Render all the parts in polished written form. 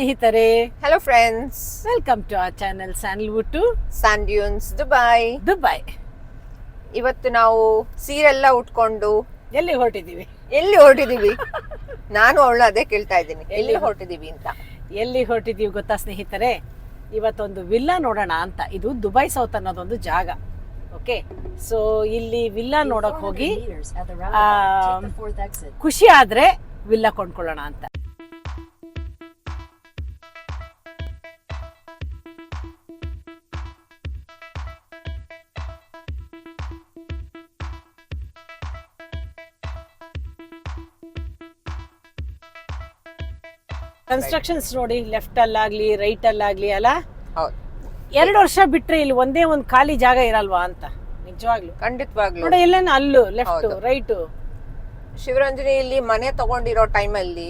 ಸ್ನೇಹಿತರೆ, hello friends, welcome to our channel Sandalwood to sand dunes Dubai. ಇವತ್ತು ನಾವು ಸೀರೆಲ್ಲ ಉಟ್ಕೊಂಡು ಎಲ್ಲಿ ಹೊರಟಿದೀವಿ ನಾನು ಅವಳು ಅದೇ ಕೇಳ್ತಾ ಇದ್ದೀನಿ, ಎಲ್ಲಿ ಹೊರಟಿದೀವಿ ಅಂತ. ಎಲ್ಲಿ ಹೊರಟಿದೀವಿ ಗೊತ್ತಾ ಸ್ನೇಹಿತರೆ? ಇವತ್ತೊಂದು ವಿಲ್ಲಾ ನೋಡೋಣ ಅಂತ. ಇದು ದುಬೈ ಸೌತ್ ಅನ್ನೋದೊಂದು ಜಾಗ. ಓಕೆ, ಸೊ ಇಲ್ಲಿ ವಿಲ್ಲಾ ನೋಡಕ್ ಹೋಗಿ ಖುಷಿ ಆದ್ರೆ ವಿಲ್ಲಾ ಕೊಂಡ್ಕೊಳ್ಳೋಣ ಅಂತ. ಕನ್ಸ್ಟ್ರಕ್ಷನ್ಸ್ ನೋಡಿ, ಲೆಫ್ಟ್ ಅಲ್ಲಾಗ್ಲಿ ರೈಟ್ ಅಲ್ಲಾಗ್ಲಿ ಅಲ್ಲ, 2 ವರ್ಷ ಬಿಟ್ರೆ ಇಲ್ಲಿ ಒಂದೇ ಒಂದು ಖಾಲಿ ಜಾಗ ಇರಲ್ವಾ ಅಂತ. ನಿಜವಾಗ್ಲು ಖಂಡಿತವಾಗ್ಲು ನೋಡಿ, ಎಲ್ಲೇನ ಅಲ್ಲೂ ಲೆಫ್ಟ್ ರೈಟ್. ಶಿವರಂಜನಿ ಇಲ್ಲಿ ಮನೆ ತಗೊಂಡಿರೋ ಟೈಮಲ್ಲಿ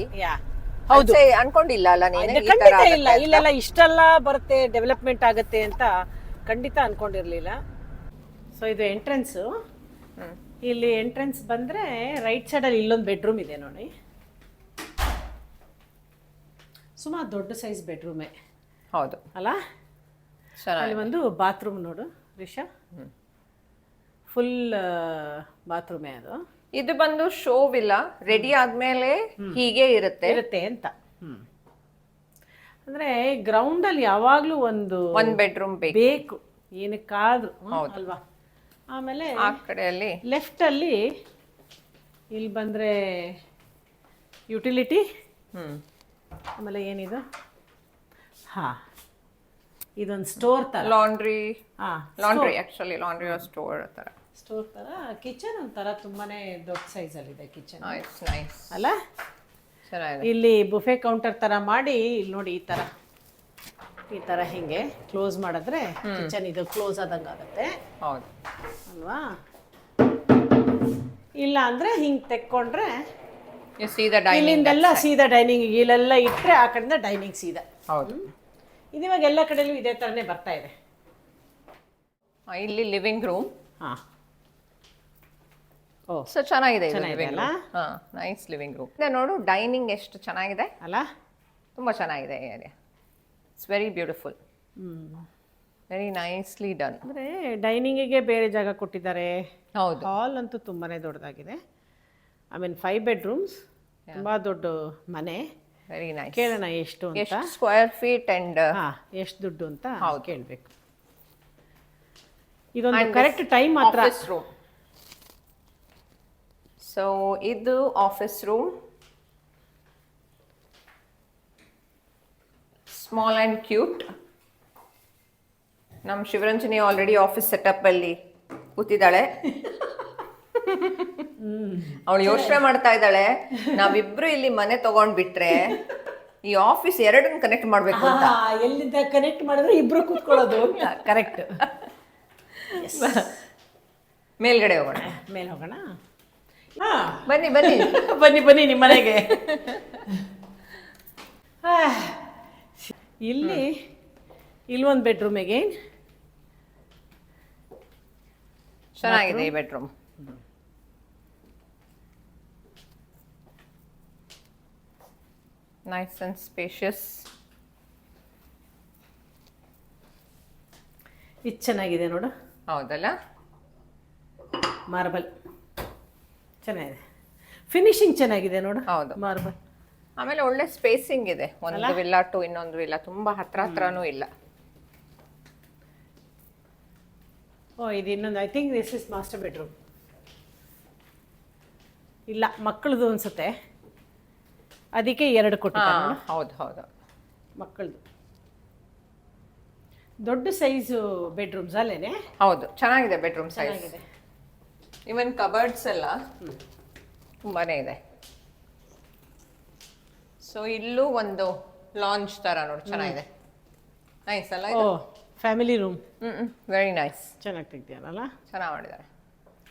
ಹೌದು ಅನ್ಕೊಂಡಿಲ್ಲ ಅಲ್ಲ ನೀನು? ಖಂಡಿತ ಇಲ್ಲ, ಇಲ್ಲೆಲ್ಲ ಇಷ್ಟೆಲ್ಲ ಬರುತ್ತೆ, ಡೆವಲಪ್ಮೆಂಟ್ ಆಗತ್ತೆ ಅಂತ ಖಂಡಿತ ಅನ್ಕೊಂಡಿರ್ಲಿಲ್ಲ. ಸೊ ಇದು ಎಂಟ್ರೆನ್ಸ್. ಇಲ್ಲಿ ಎಂಟ್ರೆನ್ಸ್ ಬಂದ್ರೆ ರೈಟ್ ಸೈಡ್ ಅಲ್ಲಿ ಇಲ್ಲೊಂದು ಬೆಡ್ರೂಮ್ ಇದೆ ನೋಡಿ. ಸುಮಾರು ದೊಡ್ಡ ಸೈಜ್ ಬೆಡ್ರೂಮೇ. ಹೌದು ಅಲ್ಲ? ಅಲ್ಲಿ ಒಂದು ಬಾತ್ರೂಮ್ ನೋಡು ರಿಷಾ, ಫುಲ್ ಬಾತ್ರೂಮೇ ಅದು. ಇದು ಬಂದು ಶೋ ವಿಲ್ಲ, ರೆಡಿ ಆದ್ಮೇಲೆ ಹೀಗೆ ಇರುತ್ತೆ ಅಂತ. ಅಂದ್ರೆ ಗ್ರೌಂಡ್ ಅಲ್ಲಿ ಯಾವಾಗ್ಲೂ ಒಂದು ಬೆಡ್ರೂಮ್ ಬೇಕು ಏನಕ್ಕಾದ್ರೂ ಅಲ್ವಾ. ಆಮೇಲೆ ಆ ಕಡೆಯಲ್ಲಿ ಲೆಫ್ಟ್ ಅಲ್ಲಿ ಇಲ್ಲಿ ಬಂದ್ರೆ ಯುಟಿಲಿಟಿ. ಆಮೇಲೆ ಏನಿದು, ಇದೊಂದು ಸ್ಟೋರ್ ತರ, ಲಾಂಡ್ರಿ ಆಕ್ಚುಲಿ ಲಾಂಡ್ರಿ ಸ್ಟೋರ್ ತರ ಕಿಚನ್ ಒಂಥರ ತುಂಬಾನೇ ದೊಡ್ಡ ಸೈಜ್ ಅಲ್ಲಿ ಇದೆ ಕಿಚನ್. ನೈಸ್ ಅಲ್ಲ? ಇಲ್ಲಿ ಬುಫೆ ಕೌಂಟರ್ ತರ ಮಾಡಿ, ಇಲ್ಲಿ ನೋಡಿ ಈ ತರ ಹಿಂಗೆ ಕ್ಲೋಸ್ ಮಾಡಿದ್ರೆ ಕಿಚನ್ ಇದು ಕ್ಲೋಸ್ ಆದಂಗ ಆಗುತ್ತೆ. ಹೌದು ಅಲ್ವಾ? ಇಲ್ಲ ಅಂದ್ರೆ ಹಿಂಗ್ ತೆಕ್ಕೊಂಡ್ರೆ ಇಲ್ಲಿಂದೆಲ್ಲ ಸೀದಾ ಡೈನಿಂಗ್, ಇಲ್ಲೆಲ್ಲ ಇಟ್ಟರೆ ಆ ಕಡೆಯಿಂದ ಡೈನಿಂಗ್ ಸೀದಾ. ಹೌದು, ಇದು ಇವಾಗ ಎಲ್ಲ ಕಡೆಯಲ್ಲೂ ಇದೇ ಥರನೇ ಬರ್ತಾ ಇದೆ. ಇಲ್ಲಿ ಲಿವಿಂಗ್ ರೂಮ್. ಸೊ ಚೆನ್ನಾಗಿದೆ ಅಲ್ಲ? Nice living room. ನೋಡು ಡೈನಿಂಗ್ ಎಷ್ಟು ಚೆನ್ನಾಗಿದೆ ಅಲ್ಲ? ತುಂಬಾ ಚೆನ್ನಾಗಿದೆ area. It's very beautiful, very nicely done. ಅಂದರೆ ಡೈನಿಂಗಿಗೆ ಬೇರೆ ಜಾಗ ಕೊಟ್ಟಿದ್ದಾರೆ. ಹೌದು, ಹಾಲ್ ಅಂತೂ ತುಂಬಾನೇ ದೊಡ್ಡದಾಗಿದೆ. ಐ ಮೀನ್ 5 bedrooms, ತುಂಬಾ ದೊಡ್ಡ ಮನೆ. Very nice. ಕೇಳೋಣ ಎಷ್ಟು ಅಂತ, ಸ್ಕ್ವೇರ್ ಫೀಟ್ ಅಂಡ್ ಎಷ್ಟು ದುಡ್ಡು ಅಂತ ಕೇಳಬೇಕು. ಇದೊಂದು ಕರೆಕ್ಟ್ ಟೈಮ್ ಮಾತ್ರ. Office room. ಸೊ ಇದು office room, small and cute. ನಮ್ಮ ಶಿವರಂಜನಿ ಆಲ್ರೆಡಿ ಆಫೀಸ್ ಸೆಟಪ್ ಅಲ್ಲಿ ಕೂತಿದ್ದಾಳೆ. ಅವಳು ಯೋಚನೆ ಮಾಡ್ತಾ ಇದ್ದಾಳೆ, ನಾವಿಬ್ರು ಇಲ್ಲಿ ಮನೆ ತಗೊಂಡ್ಬಿಟ್ರೆ ಈ ಆಫೀಸ್ ಎರಡನ್ನ ಕನೆಕ್ಟ್ ಮಾಡ್ಬೇಕು ಅಂತ. ಎಲ್ಲಿಂದ ಕನೆಕ್ಟ್ ಮಾಡಿದ್ರೆ ಇಬ್ರು ಕೂತ್ಕೊಳ್ಳೋದು ಅಂತ. ಕರೆಕ್ಟ್. ಮೇಲ್ಗಡೆ ಹೋಗೋಣ. ಮೇಲೆ ಹೋಗೋಣ. ಬನ್ನಿ ಬನ್ನಿ ಬನ್ನಿ ಬನ್ನಿ ನಿಮ್ಮ ಮನೆಗೆ. ಇಲ್ಲೊಂದು ಬೆಡ್ರೂಮಿಗೆ ಚೆನ್ನಾಗಿದೆ ಈ ಬೆಡ್ರೂಮ್. Nice and spacious. ಇದು ಚೆನ್ನಾಗಿದೆ ನೋಡು. ಹೌದಲ್ಲ? ಮಾರ್ಬಲ್ ಚೆನ್ನಾಗಿದೆ, ಫಿನಿಶಿಂಗ್ ಚೆನ್ನಾಗಿದೆ ನೋಡು. ಹೌದು, ಮಾರ್ಬಲ್. ಆಮೇಲೆ ಒಳ್ಳೆ ಸ್ಪೇಸಿಂಗ್ ಇದೆ. ಒಂದು ವಿಲ್ಲಾ ಟು ಇನ್ನೊಂದು ವಿಲ್ಲಾ ತುಂಬಾ ಹತ್ರನೂ ಇಲ್ಲ. ಇದು ಇನ್ನೊಂದು, I think this is master bedroom. ಇಲ್ಲ, ಮಕ್ಕಳದು ಅನ್ಸುತ್ತೆ, ಅದಕ್ಕೆ 2 ಕೊಟ್ಟಿದ್ದಾರೆ. ಹೌದು ಹೌದು, ಮಕ್ಕಳದು ದೊಡ್ಡ ಸೈಜು ಬೆಡ್ರೂಮ್ಸ್ ಅಲ್ಲೇನೆ. ಹೌದು, ಚೆನ್ನಾಗಿದೆ ಬೆಡ್ರೂಮ್ ಸೈಜ್. ಚೆನ್ನಾಗಿದೆ. ಇವನ್ ಕಬರ್ಡ್ಸ್ ಎಲ್ಲ ತುಂಬಾನೇ ಇದೆ. ಸೊ ಇಲ್ಲೂ ಒಂದು ಲಾಂಜ್ ತರ ನೋಡಿ, ಚೆನ್ನಾಗಿದೆ. ನೈಸ್ ಅಲ್ಲ? Family room. Very nice. ಚೆನ್ನಾಗಿ ತೆಗ್ದಿಯಾರಲ್ಲ, ಚೆನ್ನಾಗಿ ಮಾಡಿದ್ದಾರೆ.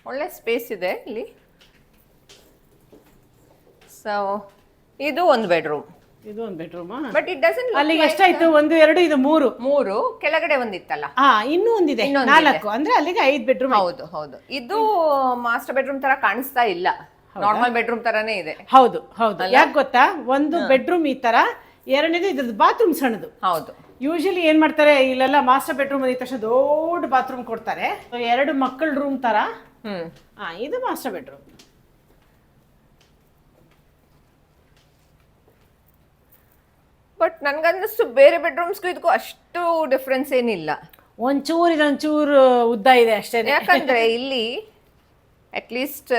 ಒಳ್ಳೆ ಸ್ಪೇಸ್ ಇದೆ ಇಲ್ಲಿ. ಸೊ ಇದು ಒಂದು ಬೆಡ್ರೂಮ್. ಇದು ಒಂದು ಬೆಡ್ರೂಮ್. But it doesn't. ಅಲ್ಲಿಗೆ ಎಷ್ಟಾಯ್ತು? 1 2 ಇದು 3 ಕೆಳಗಡೆ ಒಂದಿತ್ತಲ್ಲ, ಇನ್ನೂ ಒಂದಿದೆ, 4 ಅಂದ್ರೆ ಅಲ್ಲಿಗೆ 5 ಬೆಡ್ರೂಮ್. ಹೌದು ಹೌದು, ಇದು ಮಾಸ್ಟರ್ ಬೆಡ್ರೂಮ್ ತರ ಕಾಣಿಸ್ತಾ ಇಲ್ಲ, ನಾರ್ಮಲ್ ಬೆಡ್ರೂಮ್ ತರಾನೇ ಇದೆ. ಹೌದು ಹೌದು. ಯಾಕೆ ಗೊತ್ತಾ, ಒಂದು ಬೆಡ್ರೂಮ್ ಈ ತರ, ಎರಡನೇದು ಇದ್ರದ್ದು ಬಾತ್ರೂಮ್ ಸಣ್ಣದು. ಹೌದು. ಯೂಶಲಿ ಏನು ಮಾಡ್ತಾರೆ ಇಲ್ಲೆಲ್ಲ ಮಾಸ್ಟರ್ ಬೆಡ್ರೂಮ್ ಅಂದಿದ ತಕ್ಷಣ ದೊಡ್ಡ ಬಾತ್ರೂಮ್ ಕೊಡ್ತಾರೆ. 2 ಮಕ್ಕಳ ರೂಮ್ ಥರ. ಇದು ಮಾಸ್ಟರ್ ಬೆಡ್ರೂಮ್. ಬಟ್ ನನ್ಗನ್ನಿಸ್ತು ಬೇರೆ ಬೆಡ್ರೂಮ್ಸ್ಗೂ ಇದಕ್ಕೂ ಅಷ್ಟು ಡಿಫ್ರೆನ್ಸ್ ಏನಿಲ್ಲ. ಒಂಚೂರು ಉದ್ದ ಇದೆ ಅಷ್ಟೇ. ಯಾಕಂದ್ರೆ ಇಲ್ಲಿ ಅಟ್ಲೀಸ್ಟ್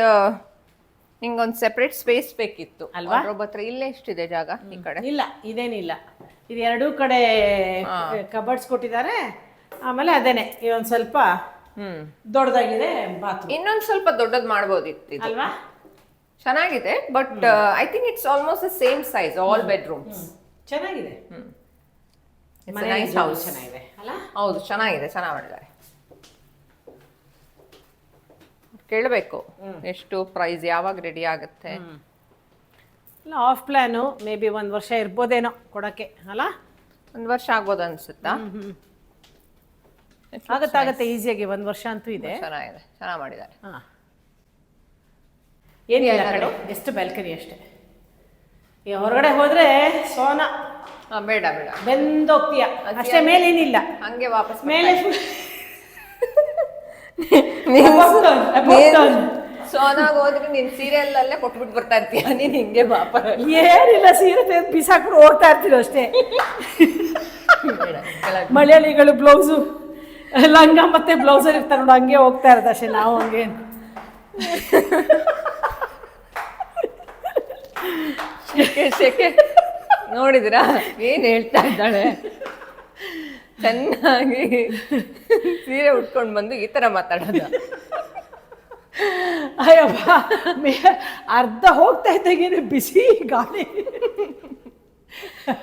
ನಿಂಗೊಂದು ಸೆಪರೇಟ್ ಸ್ಪೇಸ್ ಬೇಕಿತ್ತು ಅಲ್ವಾ? ಹತ್ರ ಇಲ್ಲೇ ಎಷ್ಟಿದೆ ಜಾಗ ಈ ಕಡೆ? ಇಲ್ಲ, ಇದೇನಿಲ್ಲ. ಇದು 2 ಕಡೆ ಕಬರ್ಡ್ಸ್ ಕೊಟ್ಟಿದ್ದಾರೆ. ಆಮೇಲೆ ಅದೇನೆ ಇದೊಂದು ಸ್ವಲ್ಪ ದೊಡ್ಡದಾಗಿದೆ ಬಾತ್ರೂಮ್. ಇನ್ನೊಂದು ಸ್ವಲ್ಪ ದೊಡ್ಡದು ಮಾಡ್ಬೋದಿತ್ತು ಅಲ್ವಾ? ಚೆನ್ನಾಗಿದೆ. But I think it's almost the same size all bedrooms. ಚೆನ್ನಾಗಿದೆ. Nice house. ಚೆನ್ನಾಗಿದೆ ಅಲ್ಲ? ಹೌದು, ಚೆನ್ನಾಗಿದೆ, ಚೆನ್ನಾಗಿ ಮಾಡಿದ್ದಾರೆ. ಕೇಳಬೇಕು ಎಷ್ಟು ಪ್ರೈಸ್, ಯಾವಾಗ ರೆಡಿ ಆಗುತ್ತೆ? ಇಲ್ಲ, ಆಫ್ ಪ್ಲಾನು ಮೇ ಬಿ 1 ವರ್ಷ ಇರ್ಬೋದೇನೋ ಕೊಡೋಕ್ಕೆ ಅಲ್ಲ? 1 ವರ್ಷ ಆಗ್ಬೋದು ಅನ್ಸುತ್ತಾ? ಆಗತ್ತೆ ಈಸಿಯಾಗಿ 1 ವರ್ಷ ಅಂತೂ ಇದೆ. ಚೆನ್ನಾಗಿದೆ, ಚೆನ್ನಾಗಿ ಮಾಡಿದ್ದಾರೆ. ಏನಿಲ್ಲ ಕಡೆ, ಎಷ್ಟು ಬ್ಯಾಲ್ಕನಿ ಅಷ್ಟೇ. ಈ ಹೊರಗಡೆ ಹೋದ್ರೆ ಸೋನಾ ಬೇಡ ಬೇಡ ಬೆಂದೋಗ್ತೀಯ ಅಷ್ಟೇ. ಮೇಲೇನಿಲ್ಲ, ಹಂಗೆ ವಾಪಸ್ ಮೇಲೆ ಸೋನಾಗ ಹೋದ್ರೆ ನೀನ್ ಸೀರಿಯಲ್ ಅಲ್ಲೇ ಕೊಟ್ಬಿಟ್ಟು ಬರ್ತಾ ಇರ್ತೀಯ. ನೀನ್ ಹಿಂಗೆ ವಾಪಸ್ ಏನಿಲ್ಲ, ಸೀರೆ ತೆಗೆದು ಬಿಸಾಕ್ಬಿಟ್ಟು ಹೋಗ್ತಾ ಇರ್ತೀರ ಅಷ್ಟೇ. ಮಲಯಾಳಿಗಳು ಬ್ಲೌಸು ಲಂಗ ಮತ್ತೆ ಬ್ಲೌಸರ್ ಇರ್ತಾರೆ ನೋಡು, ಹಂಗೆ ಹೋಗ್ತಾ ಇರೋದು ಅಷ್ಟೇ. ನಾವು ಹಂಗೆ ಶೆಕೆ ನೋಡಿದಿರಾ ಏನ್ ಹೇಳ್ತಾ ಇದ್ದಾಳೆ? ಚೆನ್ನಾಗಿ ಸೀರೆ ಉಟ್ಕೊಂಡು ಬಂದು ಈ ತರ ಮಾತಾಡೋದು. ಅಯ್ಯಪ್ಪ, ಅರ್ಧ ಹೋಗ್ತಾ ಇದ್ದಾಗೇನೆ ಬಿಸಿ ಗಾಳಿ,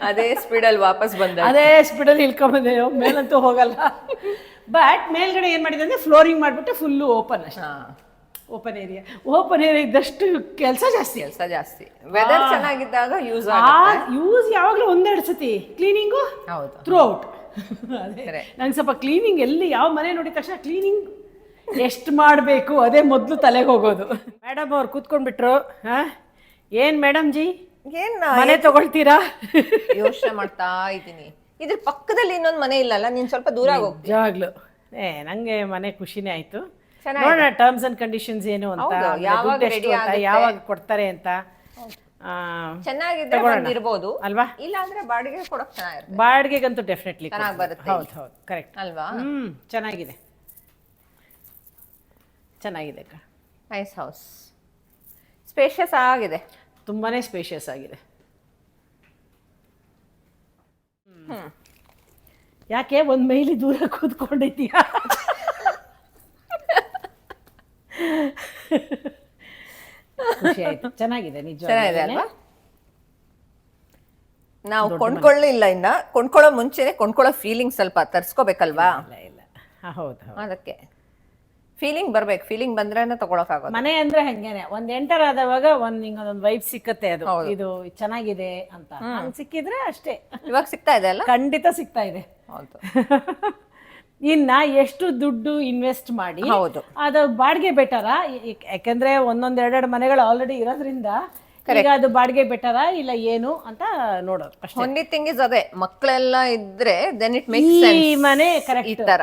ಅದೇ ಸ್ಪೀಡಲ್ಲಿ ವಾಪಸ್ ಬಂದ, ಅದೇ ಸ್ಪೀಡಲ್ಲಿ ಇಳ್ಕೊಂಬಂದೆ. ಮೇಲಂತೂ ಹೋಗಲ್ಲ. ಬಟ್ ಮೇಲ್ಗಡೆ ಏನು ಮಾಡಿದೆ ಅಂದರೆ ಫ್ಲೋರಿಂಗ್ ಮಾಡಿಬಿಟ್ಟು ಫುಲ್ಲು ಓಪನ್ ಅಷ್ಟೇ. ಓಪನ್ ಏರಿಯಾ ಇದ್ದಷ್ಟು ಕೆಲಸ ಜಾಸ್ತಿ. ವೆದರ್ ಚೆನ್ನಾಗಿದ್ದಾಗ ಯೂಸ್ ಯಾವಾಗಲೂ 1-2 ಸತಿ ಕ್ಲೀನಿಂಗು ಥ್ರೂ ಔಟ್. ಅದೇ ನಂಗೆ ಸ್ವಲ್ಪ ಕ್ಲೀನಿಂಗ್ ಎಲ್ಲಿ ಯಾವ ಮನೆ ನೋಡಿದ ತಕ್ಷಣ ಕ್ಲೀನಿಂಗ್ ಎಷ್ಟು ಮಾಡಬೇಕು ಅದೇ ಮೊದಲು ತಲೆಗೆ ಹೋಗೋದು. ಮೇಡಮ್ ಅವ್ರು ಕೂತ್ಕೊಂಡ್ಬಿಟ್ರು. ಏನು ಮೇಡಮ್ ಜಿ ಏನ್ ಮನೆ ತಗೊಳ್ತೀರಾ? ಯೋಚನೆ ಮಾಡ್ತಾ ಇದ್ದೀನಿ. ಇದ್ರ ಪಕ್ಕದಲ್ಲಿ ಇನ್ನೊಂದು ಮನೆ ಇಲ್ಲಲ್ಲ, ನೀನ್ ಸ್ವಲ್ಪ ದೂರ ಹೋಗ್ತೀಯ. ಜಾಗ್ಲು ನಂಗೆ ಮನೆ ಖುಷಿನೇ ಆಯ್ತು. ನೋಡೋಣ ಟರ್ಮ್ಸ್ ಅಂಡ್ ಕಂಡೀಷನ್ಸ್ ಏನು ಅಂತ, ಯಾವಾಗ ಕೊಡ್ತಾರೆ ಅಂತ. ಚೆನ್ನಾಗಿದ್ರೆ ಇರ್ಬೋದು ಅಲ್ವಾ? ಇಲ್ಲ ಅಂದ್ರೆ ಬಾಡಿಗೆ ಕೊಡಕ್ ಚೆನ್ನಾಗಿರುತ್ತೆ. ಬಾಡಿಗೆಗಂತೂ ಡೆಫಿನೆಟ್ಲಿ ಚೆನ್ನಾಗಿ ಬರುತ್ತೆ. ಹೌದು ಕರೆಕ್ಟ್ ಅಲ್ವಾ? ಚೆನ್ನಾಗಿದೆ. ನೈಸ್ ಹೌಸ್, ಸ್ಪೇಷಿಯಸ್ ಆಗಿದೆ, ತುಂಬಾನೇ ಸ್ಪೇಷಿಯಸ್ ಆಗಿದೆ. ಯಾಕೆ 1 ಮೈಲಿ ದೂರ ಕೂತ್ಕೊಂಡಿದ್ದೀಯಾ? ಖುಷಿ ಆಯ್ತು, ಚೆನ್ನಾಗಿದೆ, ನಿಜ ಚೆನ್ನಾಗಿದೆ ಅಲ್ವಾ? ನಾವು ಕೊಂಡ್ಕೊಳ್ಳಿಲ್ಲ, ಇನ್ನ ಕೊಂಡ್ಕೊಳ್ಳೋ ಮುಂಚೆನೆ ಕೊಂಡ್ಕೊಳ್ಳೋ ಫೀಲಿಂಗ್ ಸ್ವಲ್ಪ ತರ್ಸ್ಕೋಬೇಕಲ್ವಾ? ಇಲ್ಲ ಹೌದು, ಅದಕ್ಕೆ ಫೀಲಿಂಗ್ ಬರ್ಬೇಕು. ಫೀಲಿಂಗ್ ಬಂದ್ರೇನೆ ತಗೊಳಕಾಗೋದು. ಮನೆ ಅಂದ್ರೆ ಹಂಗೇನೆ, ಒಂದ್ ಎಂಟರ್ ಆದವಾಗ ಒಂದ್ ವೈಬ್ ಸಿಕ್ಕತ್ತೆ. ಅದು ಇದು ಚೆನ್ನಾಗಿದೆ ಅಂತ ಸಿಕ್ಕಿದ್ರೆ ಅಷ್ಟೇ. ಇವಾಗ ಸಿಗ್ತಾ ಇದೆ ಅಲ್ಲ? ಖಂಡಿತ ಸಿಗ್ತಾ ಇದೆ. ಹೌದು. ಇನ್ನ ಎಷ್ಟು ದುಡ್ಡು ಇನ್ವೆಸ್ಟ್ ಮಾಡಿ ಅದು ಬಾಡಿಗೆ ಬೆಟರಾ? ಯಾಕಂದ್ರೆ 1-2 ಮನೆಗಳು ಆಲ್ರೆಡಿ ಇರೋದ್ರಿಂದ ಈಗ ಅದು ಬಾಡಿಗೆ ಬೆಟರಾ ಇಲ್ಲ ಏನು ಅಂತ ನೋಡೋದು ಅಷ್ಟೇ. ಒಂದೇ ಥಿಂಗ್ ಇಸ್ ಅದೇ, ಮಕ್ಕಳೆಲ್ಲ ಇದ್ರೆ ದೆನ್ ಇಟ್ ಮೇಕ್ಸ್ ಸೆನ್ಸ್. ಈ ಮನೆ ಕರೆಕ್ಟ್ ಈ ತರ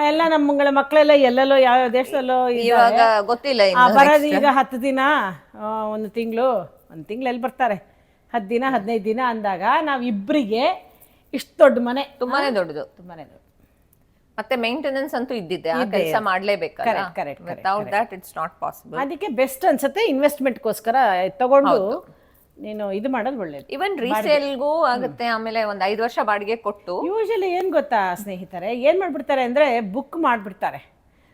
ಎಲ್ಲ ನಮ್ಮ ಮಕ್ಕಳೆಲ್ಲ ಎಲ್ಲೆಲ್ಲೋ ಯಾವ ದೇಶದಲ್ಲೋ ಇವಾಗ ಗೊತ್ತಿಲ್ಲ. ಬರೋದು ಈಗ 10 ದಿನ, 1 ತಿಂಗಳು ಎಲ್ಲಿ ಬರ್ತಾರೆ? 10 ದಿನ 15 ದಿನ ಅಂದಾಗ ನಾವ್ ಇಬ್ಬರಿಗೆ ಇಷ್ಟು ದೊಡ್ಡ ಮನೆ, ತುಂಬಾನೇ ದೊಡ್ಡದು. ಮತ್ತೆ ಮೇಂಟೆನೆನ್ಸ್ ಅಂತೂ ಇದ್ದಿದ್ದೆ, ಆ ಕೆಲಸ ಮಾಡ್ಲೇಬೇಕಲ್ಲ. Without that it's not possible. ಅದಕ್ಕೆ ಬೆಸ್ಟ್ ಅನ್ಸುತ್ತೆ ಇನ್ವೆಸ್ಟ್ಮೆಂಟ್ಗೋಸ್ಕರ ತಗೊಂಡು ನೀನು ಇದು ಮಾಡೋದು ಒಳ್ಳೇದು. ಇವನ್ ರೀಸೇಲ್ಗೂ ಆಗುತ್ತೆ. ಆಮೇಲೆ 1 5 ವರ್ಷ ಬಾಡಿಗೆ ಕೊಟ್ಟು ಯೂಶಲಿ ಏನ್ ಗೊತ್ತಾ ಸ್ನೇಹಿತರೆ, ಏನ್ ಮಾಡ್ಬಿಡ್ತಾರೆ ಅಂದ್ರೆ ಬುಕ್ ಮಾಡ್ಬಿಡ್ತಾರೆ.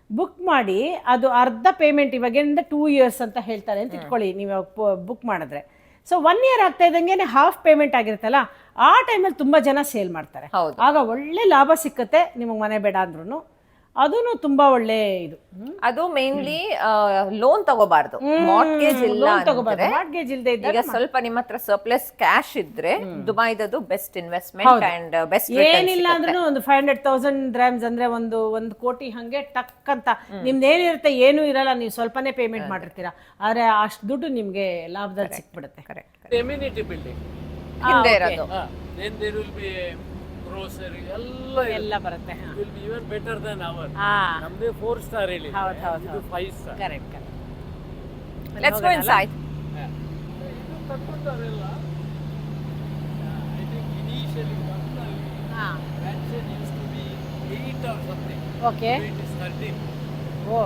ಬುಕ್ ಮಾಡಿ ಅದು ಅರ್ಧ ಪೇಮೆಂಟ್ ಇವಾಗಿಂದ 2 years ಅಂತ ಹೇಳ್ತಾರೆ ಅಂತ ಇಟ್ಕೊಳ್ಳಿ ನೀವು ಬುಕ್ ಮಾಡಿದ್ರೆ. ಸೊ 1 year ಆಗ್ತಾ ಇದ್ದಂಗೆ ಹಾಫ್ ಪೇಮೆಂಟ್ ಆಗಿರುತ್ತಲ್ಲ, ಆ ಟೈಮಲ್ಲಿ ತುಂಬ ಜನ ಸೇಲ್ ಮಾಡ್ತಾರೆ. ಆಗ ಒಳ್ಳೆ ಲಾಭ ಸಿಕ್ಕತ್ತೆ ನಿಮಗೆ, ಮನೆ ಬೇಡ ಅಂದ್ರೂ. ಅದೂ ತುಂಬಾ ಒಳ್ಳೆ ಇದು. ಅದು ಮೇನ್ಲಿ ಲೋನ್ ತಗೋಬಾರ್ದು, ಮಾರ್ಟ್ಗೇಜ್ ಇಲ್ಲ. ಮಾರ್ಟ್ಗೇಜ್ ಇಲ್ಲದೆ ಈಗ ಸ್ವಲ್ಪ ನಿಮ್ಮ ಹತ್ರ ಸರ್ಪ್ಲಸ್ ಕ್ಯಾಶ್ ಇದ್ರೆ ದುಬೈದದು ಬೆಸ್ಟ್ ಇನ್ವೆಸ್ಟ್ಮೆಂಟ್ ಅಂಡ್ ಬೆಸ್ಟ್. ಏನಿಲ್ಲ ಅಂದ್ರೂ ಒಂದು 500,000 dirhams ಅಂದ್ರೆ ಒಂದು ಕೋಟಿ ಹಂಗೆ ಟಕ್ ಅಂತ ನಿಮ್ದು ಏನಿರುತ್ತೆ ಏನೂ ಇರಲ್ಲ, ನೀವು ಸ್ವಲ್ಪನೇ ಪೇಮೆಂಟ್ ಮಾಡಿರ್ತೀರಾ, ಆದ್ರೆ ಅಷ್ಟು ದುಡ್ಡು ನಿಮ್ಗೆ ಲಾಭದಲ್ಲಿ ಸಿಕ್ಬಿಡುತ್ತೆ. ಕರೆಕ್ಟ್. ಎಮ್ಯುನಿಟಿ ಬಿಲ್ಡಿಂಗ್ ಹಿಂದೆ ಇರೋದು. Then there will be a grocery. ಎಲ್ಲ ಬರುತ್ತೆ. It will be even better than our. ಹಾ ನಮ್ದೇ 4 star ಹೇಳಿ. ಹೌದು ಹೌದು ಇದು 5 star. Correct correct. Let's go inside. ಇದು ಕಟ್ಕೊಂಡವರೆಲ್ಲ. I think initially ಹಾ mansion used to be 8 or something. Okay. It is 13. Oh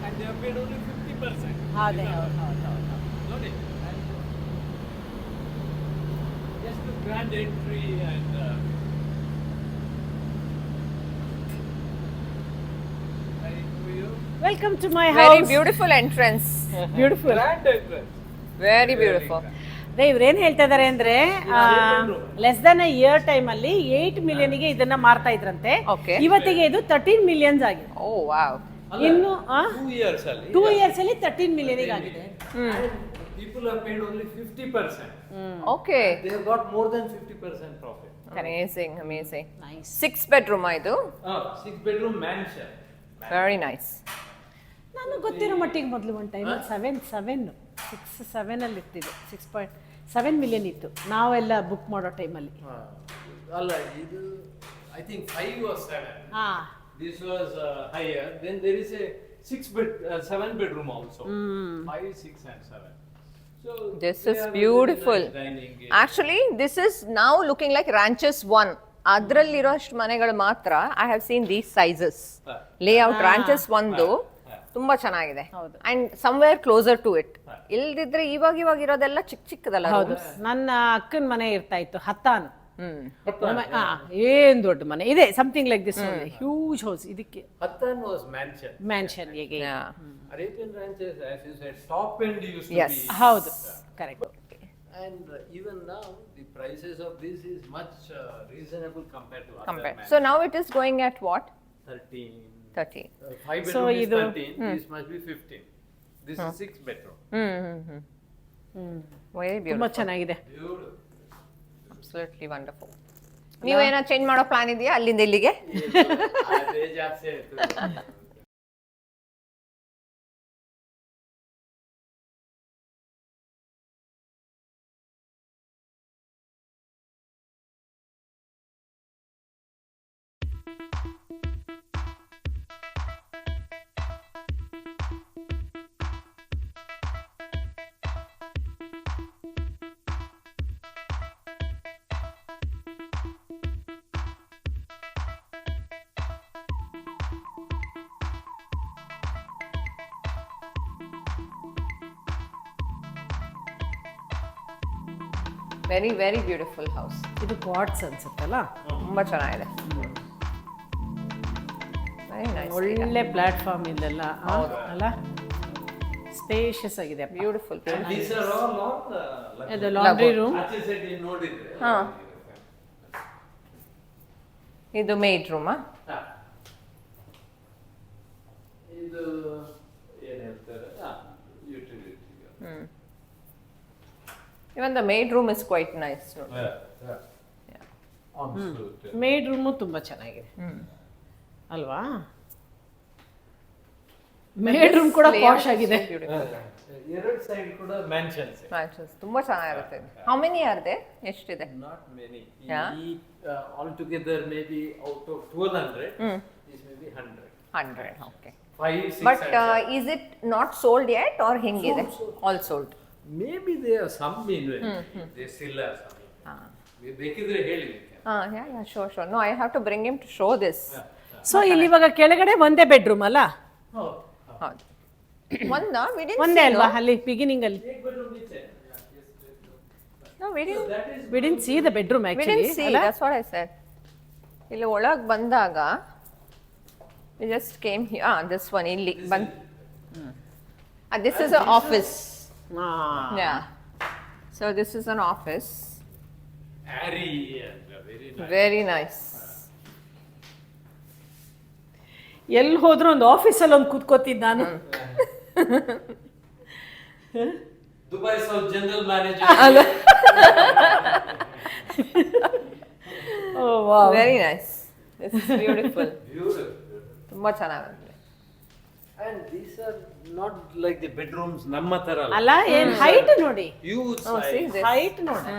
And they have paid only 50%. ಹೌದೇ ಹೌದು ಹೌದು ಹೌದು. ನೋಡಿ. Just the grand entry and welcome to my very house. Beautiful entrance. Beautiful. grand entrance. Very beautiful. ಇವ್ರೇನ್ ಹೇಳ್ತಾ ಇದಾರೆ ಅಂದ್ರೆ less than a year time ಅಲ್ಲಿ 8 ಮಿಲಿಯನ್ಗೆ ಇದನ್ನ ಮಾರ್ತಾ ಇದ್ರಂತೆ. Okay. ಇವತ್ತಿಗೆ ಇದು 13 ಮಿಲಿಯನ್ಸ್ ಆಗಿದೆ. ಓ ವಾವ್. ಇನ್ನು 2 years ಅಲ್ಲಿ 2 ಇಯರ್ಸ್ ಅಲ್ಲಿ 13 ಮಿಲಿಯನ್ ಆಗಿದೆ. people have paid only 50%. Okay. They have got more than 50% profit. Amazing amazing. Nice. 6 bedroom ಇದು. 6 bedroom mansion. Very nice. ನಾನು ಗೊತ್ತಿರೋ ಮಟ್ಟಿಗೆ ಮೊದಲು ಒಂದು ಟೈಮ್ 7 ಅಲ್ಲಿ ಇರ್ತಿದೆ. 6.7 ಮಿಲಿಯನ್ ಇತ್ತು ನಾವೆಲ್ಲ ಬುಕ್ ಮಾಡೋ ಟೈಮಲ್ಲಿ. ಅಲ್ಲ ಇದು I think 5 or 7. ಹಾ This was higher. Then there is a 7 bedroom also. 5, 6 and 7. So This they is have a beautiful. very nice dining area. Actually this is now looking like ranches 1. ಅದ್ರಲ್ಲಿರೋ ಅಷ್ಟು ಮನೆಗಳು ಮಾತ್ರ I have seen these sizes. Layout ranches 1 ತುಂಬಾ ಚೆನ್ನಾಗಿದೆ. ಹೌದು. And somewhere closer to it. ಇಲ್ದಿದ್ರೆ ಇವಾಗ ಇರೋದೆಲ್ಲ ಚಿಕ್ಕದಲ್ಲ. ಹೌದು. ನನ್ನ ಅಕ್ಕನ ಮನೆ ಇರ್ತಾ ಇತ್ತು ಹತ್ತಾನ್. ಏನ್ ದೊಡ್ಡ ಮನೆ ಇದೆ. Something like this huge house. ಇದಕ್ಕೆ Hattan was mansion. ಮ್ಯಾನ್ಷನ್ ಹೇಗೆ. Arabian ranches, as you said, top end used to Yes. be. ಹೌದು correct. And even now, the prices of this is much reasonable compared to other compare. mansions. So now it is going at what? 13. 30. 5 So bedroom is ಇದು- 13. This must be 15. This is 6 bedroom. Very ತುಂಬಾ beautiful. ಚೆನ್ನಾಗಿದೆ. Beautiful. Absolutely wonderful. ನೀವೇನೋ change ಮಾಡೋ plan ಇದೆಯಾ ಅಲ್ಲಿಂದ ಇಲ್ಲಿಗೆ? ಅದೇ ಜಾಸ್ತಿ ಆಯ್ತು. Very very beautiful house. ಇದು ಕ್ವಾರ್ಟ್ಸ್ ಅನ್ಸುತ್ತಲ್ಲ. ತುಂಬಾ ಚೆನ್ನಾಗಿದೆ. Very nice. ಒಳ್ಳೆ ಪ್ಲಾಟ್ಫಾರ್ಮ್ ಇಲ್ಲೆಲ್ಲ ಅಲ್ಲ. ಸ್ಪೇಷಿಯಸ್ ಆಗಿದೆ. Beautiful. And these are all on ಇದು ಲಾಂಡ್ರಿ ರೂಮ್. ಆಚೆ ಸೈಡ್ ನೀವು ನೋಡಿದ್ರೆ ಹಾ. ಇದು ಮೇಡ್ ರೂಮಾ? ಹಾ. ಇದು ಏನ್ ಹೇಳ್ತಾರೆ utility. Even the maid room is quite nice. No? Made room ತುಂಬಾ ಚೆನ್ನಾಗಿದೆ ಅಲ್ವಾ. ಮೇಡ್ ರೂಮ್ ಕೂಡ ಪಾಶ್ ಆಗಿದೆ. ಎರಡು ಸೈಡ್ ಕೂಡ ಮ್ಯಾನ್ಷನ್ಸ್. ತುಂಬಾ ಚೆನ್ನಾಗಿರುತ್ತೆ. How many are there? ಎಷ್ಟಿದೆ? Not many. Yeah. All together maybe out of 1200, this may be 100. 100. Okay. 5, 6 But is it not sold yet or ಹೆಂಗಿದೆ? All sold. Maybe they have some inventory. They still have some. ಬೇಕಿದ್ರೆ ಹೇಳಿ. Yeah, sure. No, I have to bring him to show this. So ಇಲ್ಲಿ ಇವಾಗ ಕೆಳಗಡೆ ಒಂದೇ bedroom ಅಲ್ಲ. ಹೌದು. ಒಂದಾ? We didn't ಒಂದೇ see, ಅಲ್ವಾ no? ಅಲ್ಲಿ ಬಿಗಿನಿಂಗ್ ಅಲ್ಲಿ. No, we didn't. We didn't see the bedroom We actually. didn't see. That's what I said. ಇಲ್ಲಿ ಒಳಗೆ ಬಂದಾಗ we just came here. This one ಇಲ್ಲಿ ಬಂದ್. This is an office. Yeah. So this is an office. Airy and very nice. Very nice. ಎಲ್ಲಿ ಹೋದ್ರು ಒಂದು ಆಫೀಸಲ್ಲಿ ಒಂದು ಕೂತ್ಕೋತಿದ್ದ ನಾನು. Dubai South General Manager. Oh wow. Very nice. This is beautiful. Beautiful. ತುಂಬಾ ಚೆನ್ನಾಗಿದೆ. And these are not like the bedrooms ನಮ್ಮ ತರ ಅಲ್ಲ ಏನ್ ಹೈಟ್ ನೋಡಿ. Huge Oh, see size. this. Height ನೋಡಿ.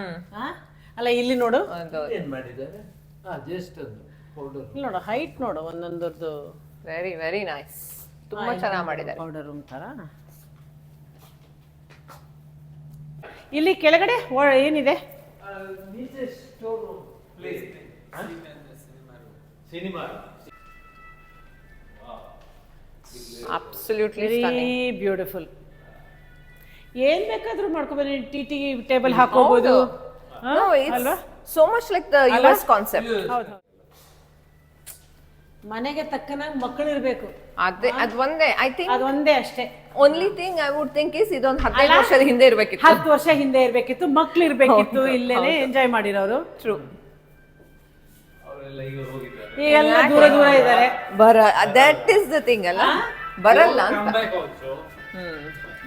ಅಲ್ಲ ಇಲ್ಲಿ ನೋಡು, ಅದು ಏನ್ ಮಾಡಿದ್ದಾರೆ? ಜಸ್ಟ್ ಅದು ಪೌಡರ್. ಇಲ್ಲಿ ನೋಡು ಹೈಟ್ ನೋಡು ಒಂದೊಂದರದ್ದು ವೆರಿ ವೆರಿ ನೈಸ್. ತುಂಬಾ ಚೆನ್ನಾಗಿ ಮಾಡಿದ್ದಾರೆ. ಪೌಡರ್ ರೂಮ್ ಥರ. ಇಲ್ಲಿ ಕೆಳಗಡೆ ಏನಿದೆ? ನೀಚೆ store place cinema. Absolutely very beautiful. ಏನ್ ಬೇಕಾದ್ರೂ ಮಾಡ್ಕೋಬಹುದು. ಟಿ ಟೇಬಲ್ ಹಾಕೋಬಹುದು ಅಲ್ವಾ? So much like the US concept. ಹೌದು. ಮನೆಗೆ ತಕ್ಕನಾಗಿ ಮಕ್ಕಳು ಇರ್ಬೇಕು, ಅದೇ ಅದು ಒಂದೇ. ಐ ಥಿಂಕ್ ಅದೊಂದೇ ಅಷ್ಟೇ. Only thing I would think is ಇದೊಂದು 15 ವರ್ಷದ ಹಿಂದೆ ಇರಬೇಕಿತ್ತು. 10 ವರ್ಷ ಹಿಂದೆ ಇರ್ಬೇಕಿತ್ತು, ಮಕ್ಳು ಇರ್ಬೇಕಿತ್ತು, ಇಲ್ಲೇನೆ ಎಂಜಾಯ್ ಮಾಡಿರೋರು. ಟ್ರೂ. ಅವರೆಲ್ಲ ಈಗ ಹೋಗಿದ್ದಾರೆ. ಈಗೆಲ್ಲ ದೂರ ದೂರ ಇದ್ದಾರೆ. ದಟ್ ಇಸ್ ದ ಥಿಂಗ್ ಅಲ್ಲ, ಬರಲ್ಲ ಅಂತ. Come back also.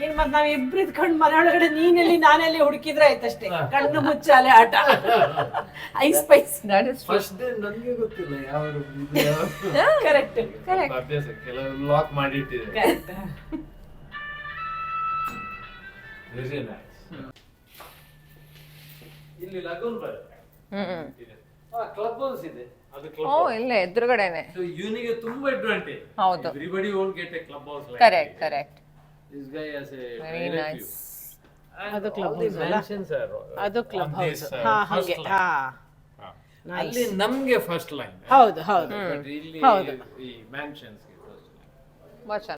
ಏನ್ ಮತ್ ನಾವ್ ಇಬ್ರು ಇದ್ಕೊಂಡು ಮನೆ ಒಳಗಡೆ ನೀನೆಲ್ಲಿ ನಾನೆಲ್ಲಿ ಹುಡುಕಿದ್ರೆ ಆಯ್ತಷ್ಟೇ. ಕಣ್ಣು ಮುಚ್ಚಾಲೆ ಆಟ. Ice Spice. That is first day ನನಗೆ ಗೊತ್ತಿಲ್ಲ ಯಾವ ಕರೆಕ್ಟ್ ಕರೆಕ್ಟ್. ಅಭ್ಯಾಸ ಕೆಲವು ಲಾಕ್ ಮಾಡಿಟ್ಟಿದೆ. ಕರೆಕ್ಟ್. Very nice. ಇಲ್ಲಿ ಲಗೂನ್ ಬರುತ್ತೆ. ಕ್ಲಬ್ ಹೌಸ್ ಇದೆ. ಅದು ಕ್ಲಬ್ ಓ ಇಲ್ಲ ಎದುರುಗಡೆನೆ. ಸೊ ಇವನಿಗೆ ತುಂಬಾ ಅಡ್ವಾಂಟೇಜ್. ಹೌದು. Everybody won't get A club house like correct correct. This guy has A very nice. ಅದು club house ಅಲ್ಲ? ಅದು ಕ್ಲಬ್ ಹೌಸ್. ಹಾ ಹಾಗೆ. ಹಾ ಅಲ್ಲಿ ನಮ್ಗೆ ಫಸ್ಟ್ ಲೈನ್. ಹೌದು ಹೌದು ಬಟ್ ಇಲ್ಲಿ ಹೌದು. ಈ ಮ್ಯಾನ್ಷನ್ಸ್ ಗೆ ಫಸ್ಟ್ ಲೈನ್. ಮಚ.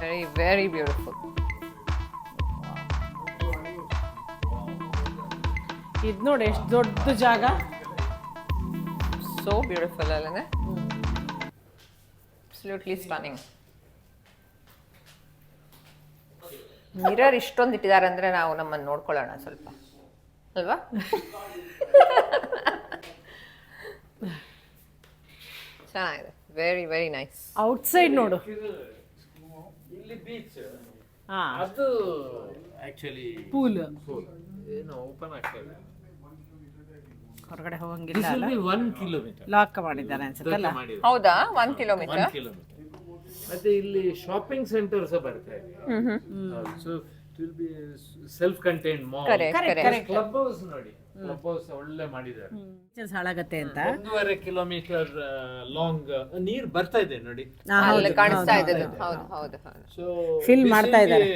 Very, very beautiful. ಇದ್ ನೋಡಿ ಎಷ್ಟು ದೊಡ್ಡ ಜಾಗ. So beautiful, ಅಲ್ಲನೆ? Absolutely stunning. Mirror ಇಷ್ಟೊಂದು ಇಟ್ಟಿದ್ದಾರೆ ಅಂದ್ರೆ ನಾವು ನಮ್ಮನ್ನು ನೋಡ್ಕೊಳ್ಳೋಣ ಸ್ವಲ್ಪ ಅಲ್ವಾ? ಚೆನ್ನಾಗಿದೆ. Very very nice. ಔಟ್ಸೈಡ್ ನೋಡು. ಇಲ್ಲಿ ಬೀಚ್. ಹಾ ಅದು ಆಕ್ಚುಲಿ ಪೂಲ್. ಏನು ಓಪನ್ ಆಗ್ತದೆ. ಹೊರಗಡೆ ಹೋಗಂಗಿಲ್ಲ ಅಲ್ಲ? 1 ಕಿಲೋಮೀಟರ್ ಲಾಕ್ ಮಾಡಿದ್ದಾರೆ ಅನ್ಸುತ್ತಲ್ಲ? ಹೌದಾ? 1 ಕಿಲೋಮೀಟರ್. 1 ಕಿಲೋಮೀಟರ್. ಮತ್ತೆ ಇಲ್ಲಿ ಶಾಪಿಂಗ್ ಸೆಂಟರ್ಸ್ ಬರ್ತಾ ಇದೆ. So it will be self contained mall. Correct. Club house ನೋಡಿ, ಕ್ಲಬ್ ಹೌಸ್ ಒಳ್ಳೆ ಮಾಡಿದ್ದಾರೆ. ಹಾಳಾಗತ್ತೆ ಅಂತ 1.5 ಕಿಲೋಮೀಟರ್ ಲಾಂಗ್ ನೀರ್ ಬರ್ತಾ ಇದೆ ನೋಡಿ. ಅಲ್ಲಿ ಕಾಣಿಸ್ತಾ ಇದೆ. ಹೌದು ಹೌದು ಹೌದು. ಸೊ Fill ಮಾಡ್ತಾ ಇದ್ದಾರೆ.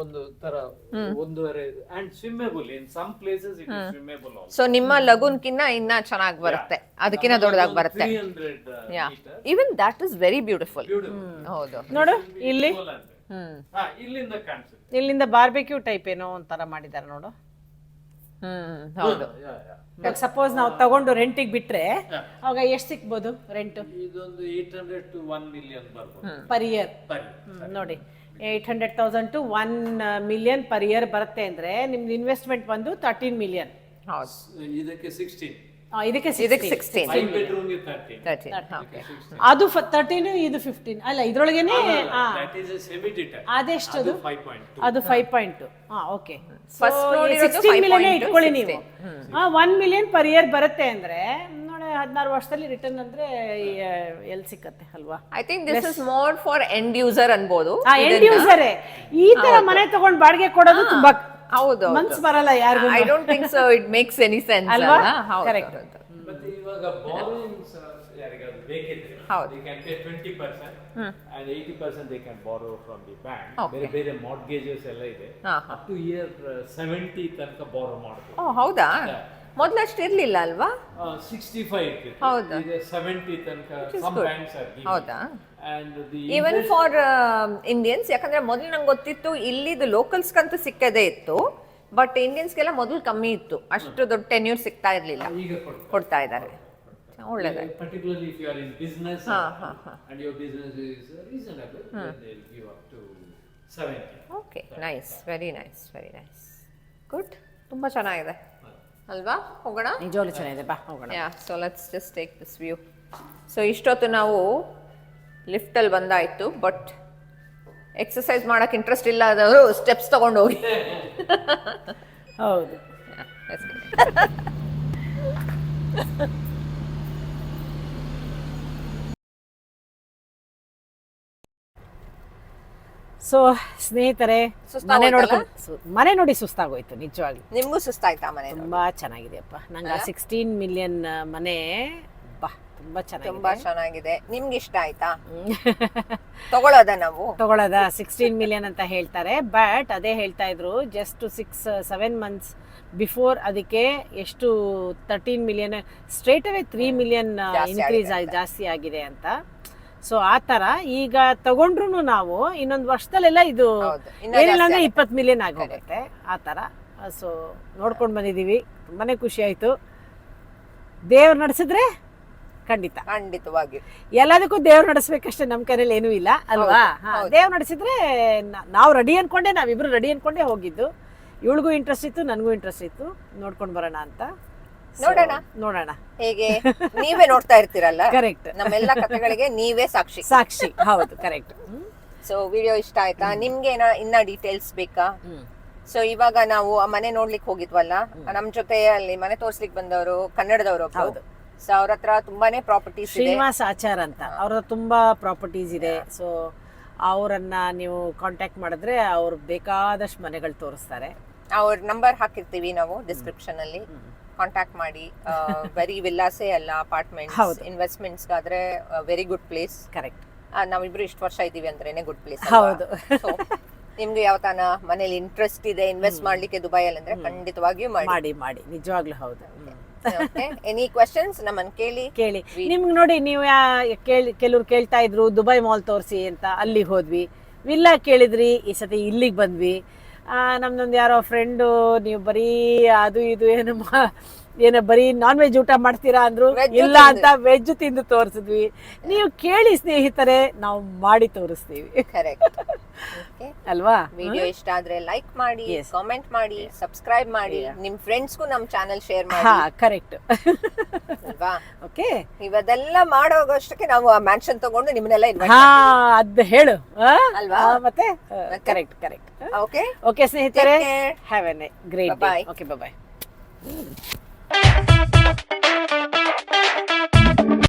ಒಂದು ತರ 1.5 and swimmable. In some places it is swimmable also. So ನಿಮ್ಮ ಲಗೂನ್ಕಿನ್ನ ಇನ್ನ ಚೆನ್ನಾಗಿ ಬರುತ್ತೆ, ಅದಕ್ಕಿಂತ ದೊಡ್ಡದಾಗಿ ಬರುತ್ತೆ. 300 yeah even that is very beautiful. ಹೌದು ನೋಡು ಇಲ್ಲಿ. ಇಲ್ಲಿಂದ ಕಾಣಿಸುತ್ತೆ. ಇಲ್ಲಿಂದ ಬಾರ್ಬೆಕ್ಯೂ ಟೈಪ್ ಏನೋ ಒಂಥರ ಮಾಡಿದ್ದಾರೆ ನೋಡು. ಹೌದು. ಸಪೋಸ್ ನಾವು ತಗೊಂಡು ರೆಂಟಿಗೆ ಬಿಟ್ರೆ ಅವಾಗ ಎಷ್ಟು ಸಿಕ್ಬೋದು ರೆಂಟ್? ಇದೊಂದು 800 to 1 million ಬರ್ಬೋದು ಪರ್ ಇಯರ್. per ನೋಡಿ 800,000 to 1 million ಪರ್ ಇಯರ್ ಬರುತ್ತೆ ಅಂದ್ರೆ ನಿಮ್ದು ಇನ್ವೆಸ್ಟ್ಮೆಂಟ್ ಬಂದು 13 million. ಹೌದು. ಇದಕ್ಕೆ 16. ಇದಕ್ಕೆ ಇದಕ್ಕೆ 16. 16. 5 bedroom ಗೆ 13. 13. ಓಕೆ. ಅದು 13 ಇದು 15 ಅಲ್ಲ ಇದ್ರೊಳಗೇನೆ. That is a semi detached. ಅದೆಷ್ಟು ಅದು? 5.2. ಅದು 5.2. ಓಕೆ. First ನೋಡಿರೋದು 16 million 5.2, ಇಟ್ಕೊಳ್ಳಿ ನೀವು. 16. 1 million ಪರ್ ಇಯರ್ ಬರುತ್ತೆ ಅಂದ್ರೆ ನೋಡಿ 16 ವರ್ಷದಲ್ಲಿ ರಿಟರ್ನ್ ಅಂದ್ರೆ ಎಲ್ಲಿ ಸಿಕ್ಕತ್ತೆ ಅಲ್ವಾ? I think this is more for end user ಅನ್ಬೋದು. ಎಂಡ್ ಯೂಸರೇ ಈ ತರ ಮನೆ ತಗೊಂಡು ಬಾಡಿಗೆ ಕೊಡೋದು ತುಂಬಾ ಹೌದು. ಮನ್ಸ್ ಬರಲ್ಲ ಯಾರಿಗೂ. I don't think so it makes any sense ಅಲ್ವಾ? ಅಲ್ವಾ? Correct. ಮತ್ತೆ ಇವಾಗ borrowings ಯಾರಿಗಾದ್ರೂ ಬೇಕಿದ್ರೆ ಹೌದು. they can pay 20% and 80% they can borrow from the bank. Okay. ಬೇರೆ ಬೇರೆ mortgages ಎಲ್ಲ ಇದೆ. up to year 70 ತನಕ borrow ಮಾಡಬಹುದು. ಓ ಹೌದಾ? ಮೊದಲು ಅಷ್ಟು ಇರ್ಲಿಲ್ಲ ಅಲ್ವಾ? 65 ಇರ್ತಿತ್ತು. ಹೌದಾ? ಈಗ 70 ತನಕ is some good. banks are giving. ಹೌದಾ? And the even interest- for Indians, ಯಾಕಂದ್ರೆ ಮೊದಲು ನಂಗೆ ಗೊತ್ತಿತ್ತು ಇಲ್ಲಿದು ಲೋಕಲ್ಸ್ಗಂತೂ ಸಿಕ್ಕದೇ ಇತ್ತು, ಬಟ್ ಇಂಡಿಯನ್ಸ್ಗೆಲ್ಲ ಮೊದಲು ಕಮ್ಮಿ ಇತ್ತು, ಅಷ್ಟು ದೊಡ್ಡ ಟೆನ್ಯೂರ್ ಸಿಗ್ತಾ ಇರಲಿಲ್ಲ. ಈಗ ಕೊಡ್ತಾರೆ. ಕೊಡ್ತಾ ಇದ್ದಾರೆ. ಒಳ್ಳೆದಾಯ್ತು. Particularly if you are in business and your business is reasonable, then they'll give up to 70. Okay nice. Very nice. Very nice. Good. ತುಂಬ ಚೆನ್ನಾಗಿದೆ ಅಲ್ವಾ? ಹೋಗೋಣ. ನಿಜವಾಗ್ಲೂ ಚೆನ್ನಾಗಿದೆ, ಬಾ ಹೋಗೋಣ. Yeah, so let's just take this view. So ಇಷ್ಟೊತ್ತು ನಾವು ಲಿಫ್ಟಲ್ಲಿ ಬಂದಾಯಿತು, ಬಟ್ ಎಕ್ಸಸೈಸ್ ಮಾಡೋಕ್ಕೆ ಇಂಟ್ರೆಸ್ಟ್ ಇಲ್ಲ ಆದವರು ಸ್ಟೆಪ್ಸ್ ತೊಗೊಂಡು ಹೋಗಿ. ಹೌದು. ಸೊ ಸ್ನೇಹಿತರೆ, ಮನೆ ನೋಡ್ಕೊಂಡು ಮನೆ ನೋಡಿ ಸುಸ್ತಾಗೋಯ್ತು ನಿಜವಾಗ್ಲೂ. ನಿಮಗೂ ಸುಸ್ತಾಯ್ತಾ ಮನೆ? ತುಂಬಾ ಚೆನ್ನಾಗಿದೆಯಪ್ಪ. ನಂಗೆ 16 ಮಿಲಿಯನ್ ಮನೆ ಬಾ ತುಂಬಾ ಚೆನ್ನಾಗಿದೆ. ತುಂಬಾ ಚೆನ್ನಾಗಿದೆ. ನಿಮ್ಗೆ ಇಷ್ಟ ಆಯ್ತಾ? ತಗೊಳ್ಳೋದ ನಾವು? ತಗೊಳ್ಳೋದ 16 ಮಿಲಿಯನ್ ಅಂತ ಹೇಳ್ತಾರೆ, ಬಟ್ ಅದೇ ಹೇಳ್ತಾ ಇದ್ರು ಜಸ್ಟ್ 6-7 ಮಂತ್ಸ್ ಬಿಫೋರ್ ಅದಕ್ಕೆ ಎಷ್ಟು 13 million straight away 3 million increase ಜಾಸ್ತಿ ಆಗಿದೆ ಅಂತ. ಸೊ ಆ ಥರ ಈಗ ತಗೊಂಡ್ರು ನಾವು ಇನ್ನೊಂದು ವರ್ಷದಲ್ಲೆಲ್ಲ ಇದು ಏನಿಲ್ಲ ಅಂದ್ರೆ 20 ಮಿಲಿಯನ್ ಆಗೋಗುತ್ತೆ ಆ ಥರ. ಸೊ ನೋಡ್ಕೊಂಡು ಬಂದಿದ್ದೀವಿ, ತುಂಬಾನೇ ಖುಷಿ ಆಯಿತು. ದೇವ್ರು ನಡೆಸಿದ್ರೆ ಖಂಡಿತವಾಗಿ ಎಲ್ಲದಕ್ಕೂ ದೇವ್ರು ನಡೆಸ್ಬೇಕಷ್ಟೇ, ನಮ್ಮ ಕೈಯಲ್ಲಿ ಏನೂ ಇಲ್ಲ ಅಲ್ವಾ? ದೇವ್ರು ನಡೆಸಿದ್ರೆ ನಾವು ರೆಡಿ ಅನ್ಕೊಂಡೆ, ನಾವಿಬ್ರು ರೆಡಿ ಅನ್ಕೊಂಡೇ ಹೋಗಿದ್ದು. ಇವಳಿಗೂ ಇಂಟ್ರೆಸ್ಟ್ ಇತ್ತು, ನನಗೂ ಇಂಟ್ರೆಸ್ಟ್ ಇತ್ತು, ನೋಡ್ಕೊಂಡು ಬರೋಣ ಅಂತ. ನೋಡೋಣ ಹೇಗೆ. ನೀವೇ ನೋಡ್ತಾ ಇರ್ತೀರಲ್ಲ, ಕರೆಕ್ಟ್, ನಮ್ಮೆಲ್ಲ ಕಥೆಗಳಿಗೆ ನೀವೇ ಸಾಕ್ಷಿ. ಹೌದು, ಕರೆಕ್ಟ್. ಸೊ ವಿಡಿಯೋ ಇಷ್ಟ ಆಯ್ತಾ? ನಿಮ್ಗೆ ಇನ್ನ ಡೀಟೇಲ್ಸ್ ಬೇಕಾ? ಸೊ ಇವಾಗ ನಾವು ಆ ಮನೆ ನೋಡ್ಲಿಕ್ಕೆ ಹೋಗಿದ್ವಲ್ಲ, ನಮ್ ಜೊತೆ ಅಲ್ಲಿ ಮನೆ ತೋರ್ಸ್ಲಿಕ್ಕೆ ಬಂದವರು ಕನ್ನಡದವರು. ಹೌದು. ಸೊ ಅವ್ರ ಹತ್ರ ತುಂಬಾನೇ ಪ್ರಾಪರ್ಟೀಸ್ ಇದೆ. ಶ್ರೀನಿವಾಸ್ ಆಚಾರ್ ಅಂತ, ಅವ್ರ ಹತ್ರ ತುಂಬಾ ಪ್ರಾಪರ್ಟೀಸ್ ಇದೆ. ಸೊ ಅವರನ್ನ ನೀವು ಕಾಂಟ್ಯಾಕ್ಟ್ ಮಾಡಿದ್ರೆ ಅವ್ರು ಬೇಕಾದಷ್ಟು ಮನೆಗಳು ತೋರಿಸ್ತಾರೆ. ಅವ್ರ ನಂಬರ್ ಹಾಕಿರ್ತೀವಿ ನಾವು ಡಿಸ್ಕ್ರಿಪ್ಷನ್ ಅಲ್ಲಿ, ಕಾಂಟ್ಯಾಕ್ಟ್ ಮಾಡಿ. ಬರೀ ವಿಲ್ಲಾಸೇ ಅಲ್ಲ, ಅಪಾರ್ಟ್ಮೆಂಟ್ಸ್, ಇನ್ವೆಸ್ಟ್ಮೆಂಟ್ಸ್ ಆದ್ರೆ ವೆರಿ ಗುಡ್ ಪ್ಲೇಸ್. ಕರೆಕ್ಟ್. ನಾವಿಬ್ರು ಇಷ್ಟು ವರ್ಷ ಇದೀವಿ ಅಂದ್ರೇನೆ ಗುಡ್ ಪ್ಲೇಸ್. ಹೌದು. ನಿಮ್ಗೆ ಯಾವ ತಾನ ಮನೇಲಿ ಇಂಟ್ರೆಸ್ಟ್ ಇದೆ ಇನ್ವೆಸ್ಟ್ ಮಾಡ್ಲಿಕ್ಕೆ ದುಬೈಯಲ್ಲಿ ಅಂದ್ರೆ ಖಂಡಿತವಾಗಿಯೂ ಮಾಡಿ ನಿಜವಾಗ್ಲೂ. ಹೌದು. ಎನಿ ಕ್ವೆಶ್ಚನ್ಸ್ ನಮ್ಮನ್ನ ಕೇಳಿ. ನಿಮ್ಗೆ ನೋಡಿ, ನೀವು ಕೆಲವ್ರು ಕೇಳ್ತಾ ಇದ್ರು ದುಬೈ ಮಾಲ್ ತೋರಿಸಿ ಅಂತ, ಅಲ್ಲಿಗೆ ಹೋದ್ವಿ. ವಿಲ್ಲಾ ಕೇಳಿದ್ರಿ, ಈ ಸತಿ ಇಲ್ಲಿಗೆ ಬಂದ್ವಿ. ನಮ್ದೊಂದು ಯಾರೋ ಫ್ರೆಂಡು, ನೀವು ಬರೀ ಅದು ಇದು ಏನೋ ಬರೀ ನಾನ್ ವೆಜ್ ಊಟ ಮಾಡ್ತೀರಾ ಅಂದ್ರು. ಇಲ್ಲ ಅಂತ ವೆಜ್ ತಿಂದು ತೋರಿಸಿದ್ವಿ. ನೀವು ಕೇಳಿ ಸ್ನೇಹಿತರೆ, ನಾವು ಮಾಡಿ ತೋರಿಸ್ತೀವಿ. ಕರೆಕ್ಟ್ ಅಲ್ವಾ? ವಿಡಿಯೋ ಇಷ್ಟ ಆದ್ರೆ ಲೈಕ್ ಮಾಡಿ, ಕಾಮೆಂಟ್ ಮಾಡಿ, ಸಬ್ಸ್ಕ್ರೈಬ್ ಮಾಡಿ, ನಿಮ್ ಫ್ರೆಂಡ್ಸ್ಗೂ ನಮ್ ಚಾನೆಲ್ ಶೇರ್ ಮಾಡಿ. ಕರೆಕ್ಟ್ ಅಲ್ವಾ? ಓಕೆ. ಇವದೆಲ್ಲ ಮಾಡೋಗಷ್ಟಕ್ಕೆ ನಾವು ಆ ಮ್ಯಾನ್ಷನ್ ತಗೊಂಡು ನಿಮ್ಮನ್ನೆಲ್ಲ ಅದ್ ಹೇಳು ಅಲ್ವಾ? ಮತ್ತೆ ಕರೆಕ್ಟ್. ಓಕೆ ಸ್ನೇಹಿತರೆ, have a great day. Okay, bye.